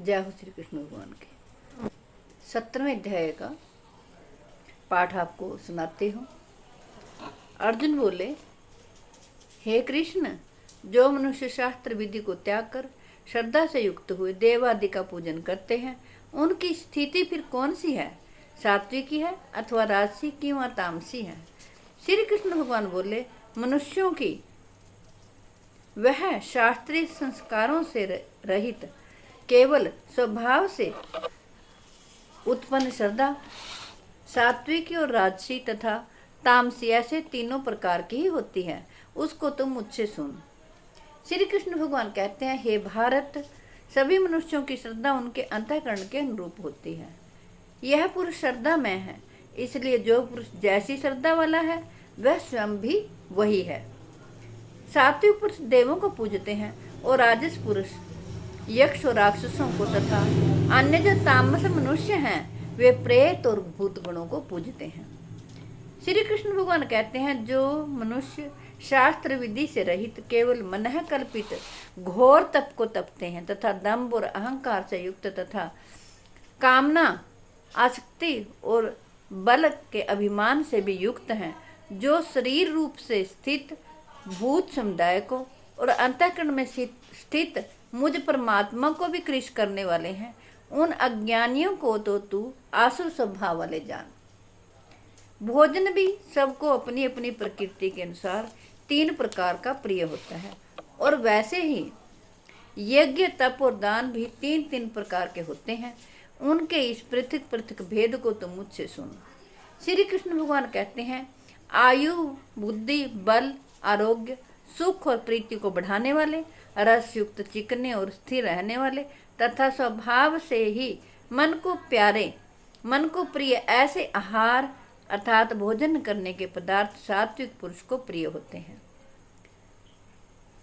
जय हो श्री कृष्ण भगवान के। 17वें अध्याय का पाठ आपको सुनाते हूँ। अर्जुन बोले, हे कृष्ण, जो मनुष्य शास्त्र विधि को त्याग कर श्रद्धा से युक्त हुए देव आदि का पूजन करते हैं, उनकी स्थिति फिर कौन सी है? सात्विकी है अथवा राजसी की व तामसी है? श्री कृष्ण भगवान बोले, मनुष्यों की वह शास्त्रीय संस्कारों से रहित केवल स्वभाव से उत्पन्न श्रद्धा, सात्विकी और राजसी तथा तामसी ऐसे तीनों प्रकार की ही होती है, उसको तुम मुझसे सुन। श्री कृष्ण भगवान कहते हैं, हे भारत, सभी मनुष्यों की श्रद्धा उनके अंतःकरण के अनुरूप होती है। यह पुरुष श्रद्धा में है, इसलिए जो पुरुष जैसी श्रद्धा वाला है वह स्वयं भी वही है। सात्विक पुरुष देवों को पूजते हैं और राजस पुरुष यक्ष और राक्षसों को तथा अन्य जो तामस मनुष्य हैं वे प्रेत और भूत गणों को पूजते हैं। श्री कृष्ण भगवान कहते हैं, जो मनुष्य शास्त्र विधि से रहित केवल मनः कल्पित घोर तप को तपते हैं तथा दंभ और अहंकार से युक्त तथा कामना, आसक्ति और बल के अभिमान से भी युक्त हैं, जो शरीर रूप से स्थित भूत समुदाय को और अंतःकरण में स्थित मुझ परमात्मा को भी कृश करने वाले हैं, उन अज्ञानियों को तो तू आसुर स्वभाव वाले जान। भोजन भी सबको अपनी अपनी प्रकृति के अनुसार 3 प्रकार का प्रिय होता है, और वैसे ही यज्ञ, तप और दान भी 3 प्रकार के होते हैं। उनके इस पृथक पृथक भेद को तुम मुझसे सुन। श्री कृष्ण भगवान कहते हैं, आयु, बुद्धि, बल, आरोग्य, सुख और प्रीति को बढ़ाने वाले, रस युक्त, चिकने और स्थिर रहने वाले तथा स्वभाव से ही मन को प्यारे, मन को प्रिय ऐसे आहार अर्थात भोजन करने के पदार्थ सात्विक पुरुष को प्रिय होते हैं।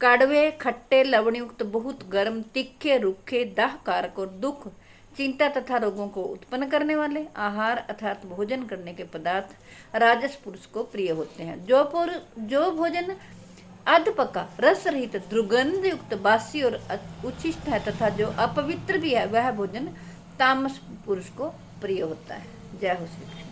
कड़वे, खट्टे, लवणयुक्त, बहुत गर्म, तीखे, रूखे, दाहकारक और दुख, चिंता तथा रोगों को उत्पन्न करने वाले आहार अर्थात भोजन करने के पदार्थ राजस पुरुष को प्रिय होते हैं। जो भोजन अधपका, रस रहित, दुर्गंध युक्त, बासी और उच्छिष्ट है तथा जो अपवित्र भी है, वह भोजन तामस पुरुष को प्रिय होता है। जय हो श्री कृष्ण।